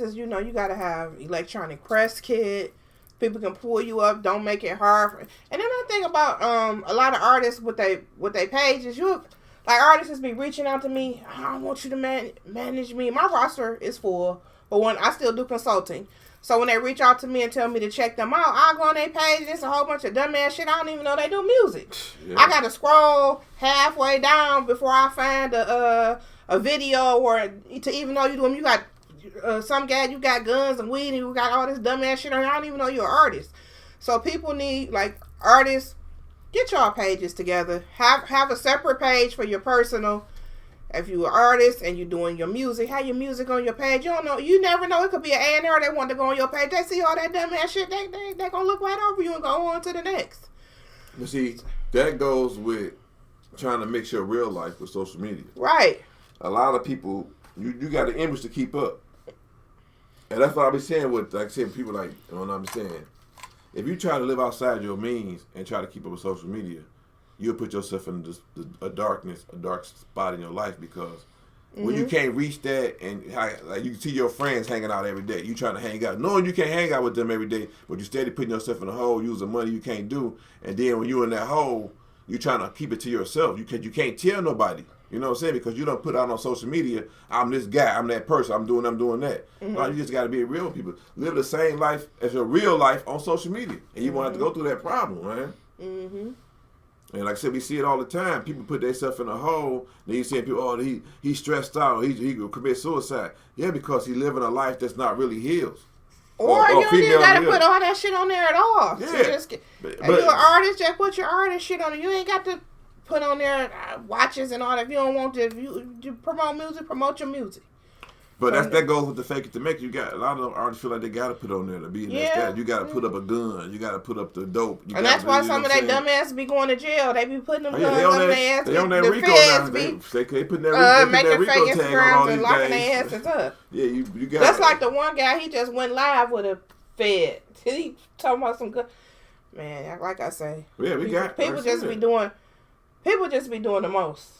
is you gotta have electronic press kit. People can pull you up. Don't make it hard. And then another thing about a lot of artists with they pages, artists just be reaching out to me. I want you to manage me. My roster is full, but when I still do consulting. So when they reach out to me and tell me to check them out, I'll go on their page and it's a whole bunch of dumbass shit. I don't even know they do music. Yeah. I got to scroll halfway down before I find a video or to even know you do them. You got some guy, you got guns and weed and you got all this dumbass shit on. I don't even know you're an artist. So people need, artists, get y'all pages together. Have a separate page for your personal. If you're an artist and you're doing your music, have your music on your page. You don't know. You never know. It could be an A&R that want to go on your page. They see all that dumbass shit. They going to look right over you and go on to the next. You see, that goes with trying to mix your real life with social media. Right. A lot of people, you got an image to keep up. And that's what I be saying with, people what I'm saying. If you try to live outside your means and try to keep up with social media, you'll put yourself in a dark spot in your life because when you can't reach that and you see your friends hanging out every day, you trying to hang out, knowing you can't hang out with them every day, but you steady putting yourself in a hole, using money you can't do, and then when you in that hole, you trying to keep it to yourself. You can't tell nobody. You know what I'm saying? Because you don't put out on social media, I'm this guy, I'm that person, I'm doing that. No, you just got to be real with people. Live the same life as your real life on social media. And you won't have to go through that problem, man. Mm-hmm. And like I said, we see it all the time. People put themselves in a hole. Then you see people, he's stressed out. He will commit suicide. Yeah, because he's living a life that's not really his. Or you don't even got to put all that shit on there at all. Yeah. So if you're an artist, just put your artist shit on it. You ain't got to put on there watches and all that. If you don't want to, if you promote music, promote your music. But that goes with the fake it to make. You got a lot of artists feel like they got to put on there to be in that status. You got to put up a gun. You got to put up the dope. And that's why some of they dumbass be going to jail. They be putting them guns on their ass. They on that Rico now. They putting that Rico tag on all these locking their asses up. Yeah, you got. That's like the one guy. He just went live with a Fed. He talking about some good man. Like I say, people just be doing. People just be doing the most.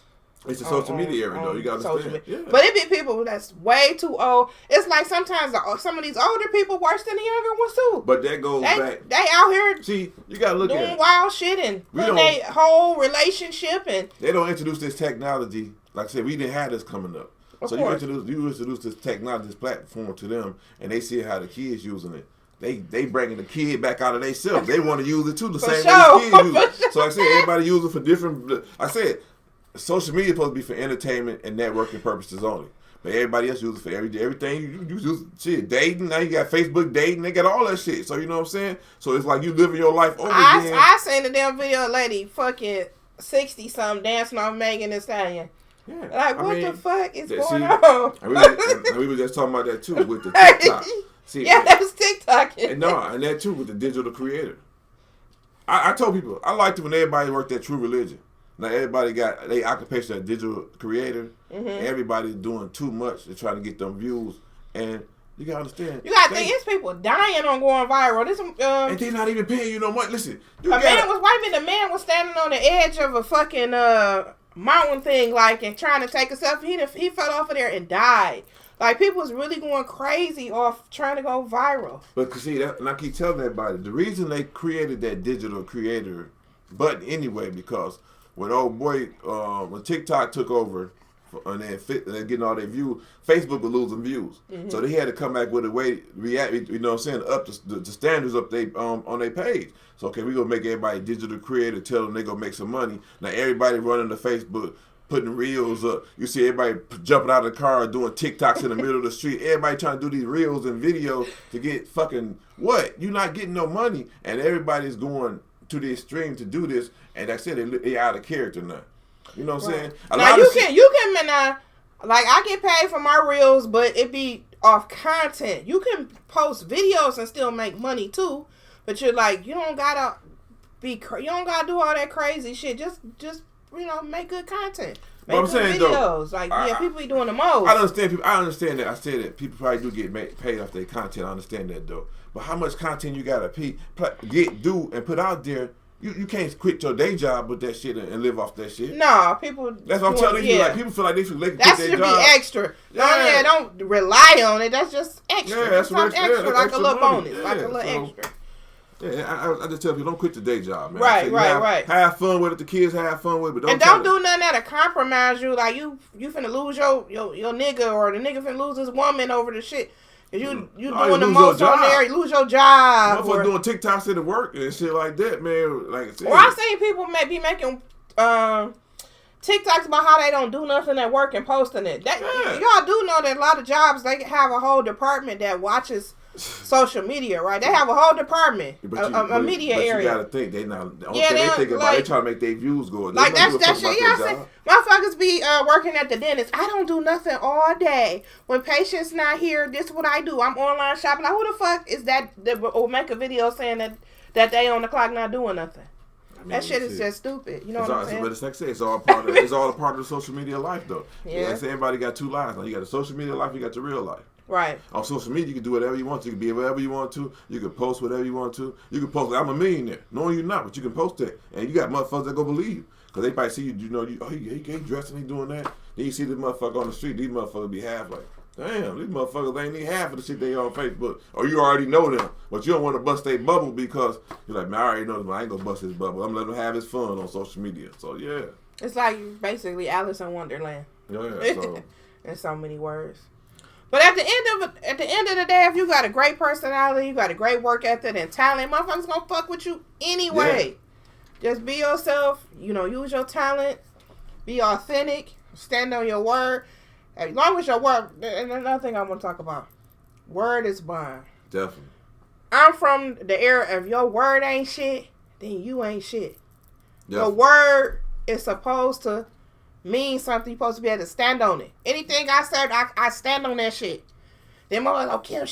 It's a social media era, though. You got to understand. Yeah. But it be people that's way too old. It's like sometimes some of these older people worse than the younger ones, too. But that goes back. They out here see, you got to look doing wild shit and putting their whole relationship and... They don't introduce this technology. Like I said, we didn't have this coming up. So you introduce this technology, this platform to them, and they see how the kids using it. They bringing the kid back out of themselves. They want to use it, too, the same way the kids use it. So like I said, everybody use it for different... Like I said... Social media is supposed to be for entertainment and networking purposes only. But everybody else uses it for everything. You use shit, dating. Now you got Facebook dating. They got all that shit. So you know what I'm saying? So it's like you living your life over again. I seen the damn video of a lady fucking 60-something dancing on Megan Thee Stallion. Yeah, like, what the fuck is going on? And we were just talking about that, too, with the TikTok. See, that was TikTok. And that, too, with the digital creator. I told people, I liked it when everybody worked at True Religion. Now everybody got their occupation as digital creator. Mm-hmm. Everybody's doing too much to try to get them views, and you gotta understand. You gotta think it's people dying on going viral. This and they not even paying you no money. Listen, the man was standing on the edge of a fucking mountain thing, and trying to take a selfie. He fell off of there and died. Like, people was really going crazy off trying to go viral. But see, and I keep telling everybody, the reason they created that digital creator button anyway, because when when TikTok took over and then getting all their views, Facebook was losing views. Mm-hmm. So they had to come back with a way to react, you know what I'm saying, up the standards up on their page. So, okay, we're going to make everybody digital creator, tell them they're going to make some money. Now, everybody running to Facebook, putting reels up. You see everybody jumping out of the car, doing TikToks in the middle of the street. Everybody trying to do these reels and videos to get fucking what? You're not getting no money. And everybody's going to the extreme to do this, and like I said, they out of character now. You know what I'm saying? Now you can like, I get paid for my reels, but it be off content. You can post videos and still make money too, but you're like, you don't gotta do all that crazy shit. Just make good content. But Make I'm good saying, videos. though, People be doing the most. I understand people. I understand that. I said that people probably do get paid off their content. I understand that though. But how much content you gotta do and put out there? You can't quit your day job with that shit and live off that shit. No, people. That's what I'm telling you. Yeah. Like people feel like they should quit That their should job. be extra. Yeah. Don't rely on it. That's just extra. Yeah, that's Something extra, extra, that's like extra a little money. bonus, like a Yeah, little so- extra. Yeah, I just tell people don't quit the day job, man. Right, I say, right. Have fun with it. The kids have fun with it. But And don't do nothing that'll compromise you. Like you finna lose your nigga, or the nigga finna lose his woman over the shit. Cause you doing the most on there, you lose your job. Motherfuckers doing TikToks at work and shit like that, man. Like, or I seen people be making TikToks about how they don't do nothing at work and posting it. Y'all do know that a lot of jobs they have a whole department that watches social media, right? They have a whole department, a media area. But you gotta think they not. The only Yeah, thing they think about, like- they trying to make their views go. Like that shit. Yeah, I say motherfuckers be working at the dentist. I don't do nothing all day. When patients not here, this is what I do. I'm online shopping. Like who the fuck is that will make a video saying that they on the clock not doing nothing? That shit is just stupid. You know what I'm saying? But it's like I say, it's all part of it's all a part of the social media life, though. Yeah. Like I say, everybody got two lives. Now you got the social media life, you got the real life. Right. On social media, you can do whatever you want to. You can be whatever you want to. You can post whatever you want to. You can post, I'm a millionaire. Knowing you're not, but you can post that. And you got motherfuckers that go believe. Because they probably see you, he dressing, he doing that. Then you see the motherfucker on the street, these motherfuckers be half like, damn, these motherfuckers ain't even half of the shit they on Facebook. Or you already know them. But you don't want to bust their bubble because you're like, man, I already know this, but I ain't going to bust his bubble. I'm going to let him have his fun on social media. So, yeah. It's like basically Alice in Wonderland. Yeah, so. In so many words. But at the end of the day, if you got a great personality, you got a great work ethic and talent, motherfuckers gonna fuck with you anyway. Yeah. Just be yourself. Use your talent. Be authentic. Stand on your word. As long as your word. And another thing I want to talk about. Word is bond. Definitely. I'm from the era of your word ain't shit, then you ain't shit. Definitely. Your word is supposed to mean something. You're supposed to be able to stand on it. Anything I said, I stand on that shit. Them motherfuckers, okay,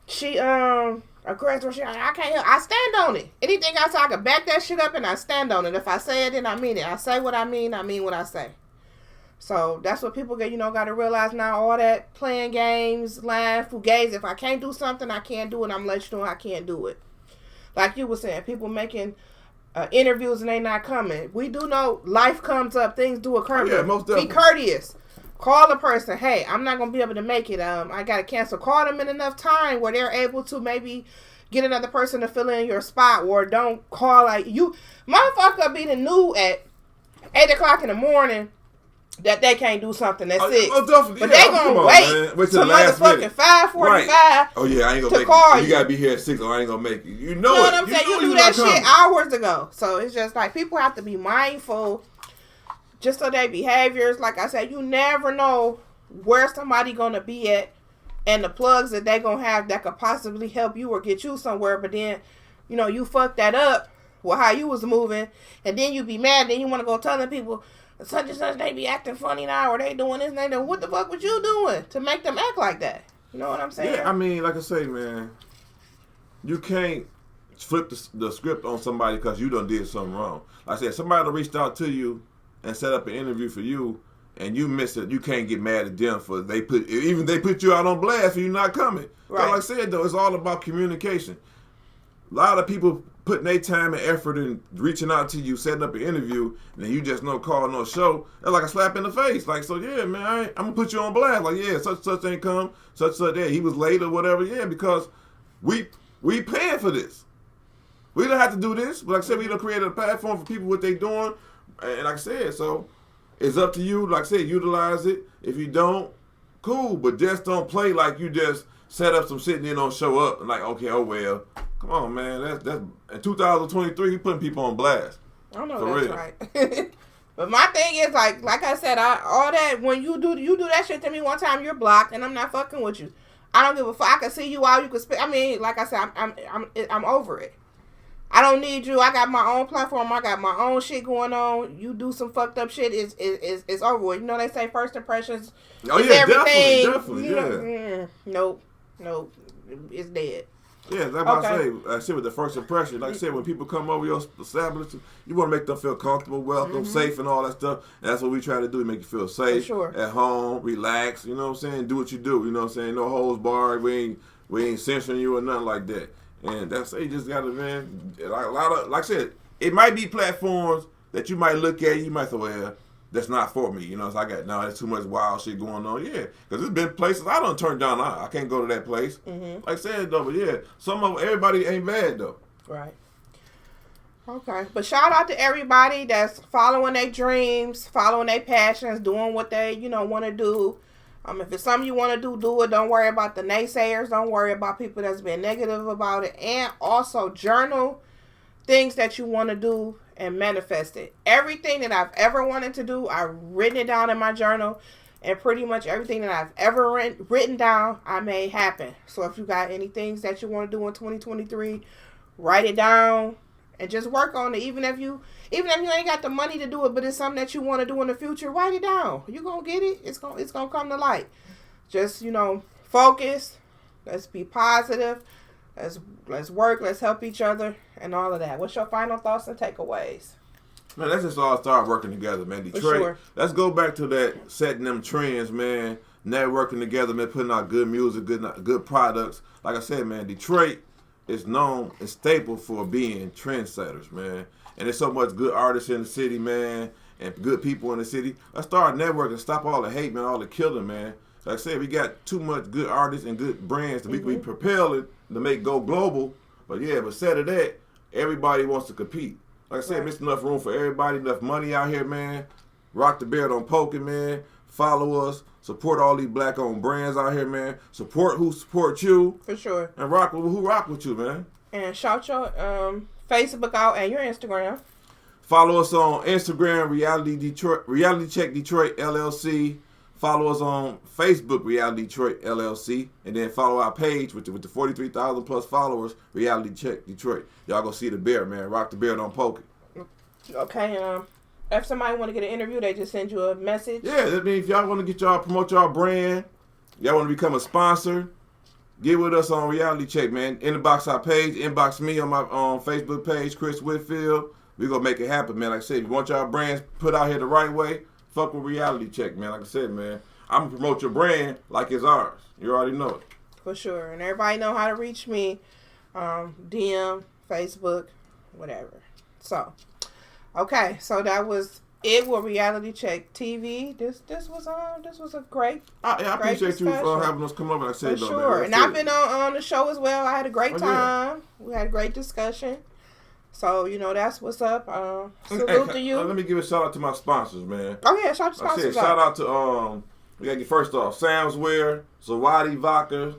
she aggressive. I can't help. I stand on it. Anything I say, I can back that shit up and I stand on it. If I say it, then I mean it. I say what I mean what I say. So that's what people get, got to realize now. All that playing games, lying, fugazi. If I can't do something, I can't do it. I'm letting you know I can't do it. Like you were saying, people making interviews and they not coming. We do know life comes up, things do occur. Oh, yeah, most definitely. Be courteous. Call the person. Hey, I'm not gonna be able to make it. I gotta cancel. Call them in enough time where they're able to maybe get another person to fill in your spot, or don't call like you. Motherfucker be the new at 8:00 in the morning that they can't do something at 6. But they gonna wait till motherfucking 5:45. Right. Oh yeah, I ain't gonna make it. You gotta be here at 6 or I ain't gonna make it. You know what I'm saying? You do that shit hours ago. So it's just like people have to be mindful just so their behaviors, like I said, you never know where somebody gonna be at and the plugs that they gonna have that could possibly help you or get you somewhere, but then you fuck that up with how you was moving, and then you be mad, then you want to go telling people such and such they be acting funny now, or they doing this and they doing, what the fuck was you doing to make them act like that? You know what I'm saying? Yeah, I mean, like I say, man, you can't flip the script on somebody because you done did something wrong. Like I said, somebody reached out to you and set up an interview for you, and you miss it. You can't get mad at them for they put you out on blast for you not coming. Right. Like I said though, it's all about communication. A lot of people putting their time and effort in reaching out to you, setting up an interview, and then you just no call, no show. That's like a slap in the face. Like, so yeah, man, I'm gonna put you on blast. Like, yeah, such ain't come, such yeah, he was late or whatever. Yeah, because we paying for this. We don't have to do this, but like I said, we done created a platform for people what they doing. And like I said, so it's up to you. Like I said, utilize it. If you don't, cool. But just don't play like you just set up some shit and then don't show up. And like, okay, oh well. Come on, man. That's in 2023, you putting people on blast. I know that's real. Right. But my thing is like I said, all that when you do that shit to me one time, you're blocked, and I'm not fucking with you. I don't give a fuck. I can see you out. You can speak. I mean, like I said, I'm over it. I don't need you. I got my own platform. I got my own shit going on. You do some fucked up shit, it's over with. You know they say first impressions. Oh yeah, everything. Definitely, yeah. Nope, it's dead. Yeah, like I said, with the first impression, like I said, when people come over your establishment, you want to make them feel comfortable, welcome, safe, and all that stuff. And that's what we try to do, make you feel safe, at home, relax, you know what I'm saying? Do what you do, you know what I'm saying? No holds barred, we ain't censoring you or nothing like that. And that's you just got to, man, like I said, it might be platforms that you might look at, you might say, well, that's not for me, you know. So there's too much wild shit going on. Yeah, because there's been places I don't turn down. I can't go to that place. Like I said though, but yeah, everybody ain't bad though. Right. Okay, but shout out to everybody that's following their dreams, following their passions, doing what they want to do. If it's something you want to do it. Don't worry about the naysayers. Don't worry about people that's been negative about it. And also journal things that you want to do and manifest it. Everything that I've ever wanted to do, I've written it down in my journal, and pretty much everything that I've ever written down, I made happen. So if you got any things that you want to do in 2023, write it down and just work on it. Even if you ain't got the money to do it, but it's something that you want to do in the future, write it down. You're gonna get it. It's gonna come to light. Just focus. Let's be positive. Let's work. Let's help each other and all of that. What's your final thoughts and takeaways? Man, let's just all start working together, man. Detroit. For sure. Let's go back to that setting them trends, man. Networking together, man. Putting out good music, good products. Like I said, man, Detroit is known and staple for being trendsetters, man. And there's so much good artists in the city, man, and good people in the city. Let's start networking. Stop all the hate, man. All the killing, man. Like I said, we got too much good artists and good brands that we can be propelling to make go global. But yeah, but instead of that, everybody wants to compete. Like I said, there's enough room for everybody, enough money out here, man. Rock the Beard on Poking, man. Follow us. Support all these black-owned brands out here, man. Support who support you. For sure. And rock with who rock with you, man. And shout your Facebook out and your Instagram. Follow us on Instagram, Reality Check Detroit LLC. Follow us on Facebook, Reality Detroit LLC, and then follow our page with the 43,000 plus followers, Reality Check Detroit. Y'all gonna see the bear, man. Rock the Beard on Poke. Okay. If somebody want to get an interview, they just send you a message. Yeah, that means if y'all want to promote y'all brand, y'all want to become a sponsor, get with us on Reality Check, man. Inbox our page, inbox me on my Facebook page, Chris Whitfield. We gonna make it happen, man. Like I said, if you want y'all brands put out here the right way, fuck with Reality Check, man. Like I said, man, I'm going to promote your brand like it's ours. You already know it. For sure. And everybody know how to reach me. DM, Facebook, whatever. So, okay. So that was it with Reality Check TV. This was a great I appreciate you for having us come over. Like I said, for sure. And I've been on the show as well. I had a great time. Yeah. We had a great discussion. So, that's what's up. Salute to you. Let me give a shout out to my sponsors, man. Oh, yeah, shout out to sponsors. Shout out to, we got to get first off, Sam's Wear, Zawadi Vodka,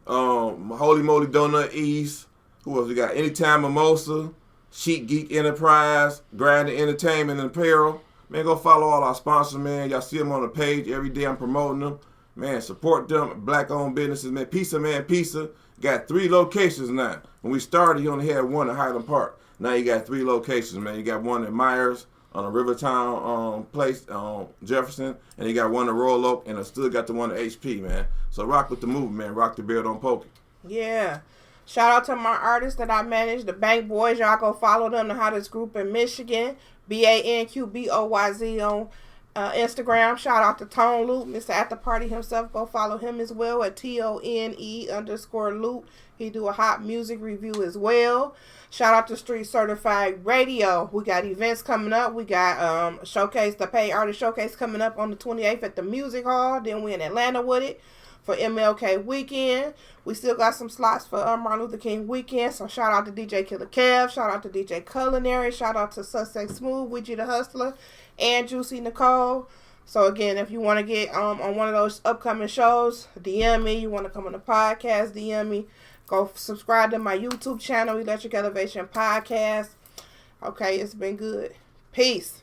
Holy Moly Donut East. Who else we got? Anytime Mimosa, Chic Geek Enterprise, Grinding Entertainment and Apparel. Man, go follow all our sponsors, man. Y'all see them on the page every day. I'm promoting them. Man, support them. Black-owned businesses, man. Pizza. Got 3 locations now. When we started, you only had one in Highland Park. Now you got 3 locations, man. You got one at Myers on a Rivertown place on Jefferson, and you got one at Royal Oak, and I still got the one at HP, man. So rock with the movement, man. Rock the Beard on Poke. Yeah. Shout out to my artists that I manage, the Bank Boys. Y'all go follow them, the hottest group in Michigan. BANQBOYZ on Instagram. Shout out to Tone Loop, Mr. At the Party himself. Go follow him as well at TONE_Loop. He do a hot music review as well. Shout out to Street Certified Radio. We got events coming up. We got showcase, the Paid Artist Showcase coming up on the 28th at the Music Hall. Then we in Atlanta with it for MLK Weekend. We still got some slots for Martin Luther King Weekend. So shout out to DJ Killer Kev. Shout out to DJ Culinary. Shout out to Sussex Smooth, Ouija the Hustler, and Juicy Nicole. So again, if you want to get on one of those upcoming shows, DM me. You want to come on the podcast, DM me. Go subscribe to my YouTube channel, Electric Elevation Podcast. Okay, it's been good. Peace.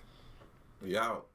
We out.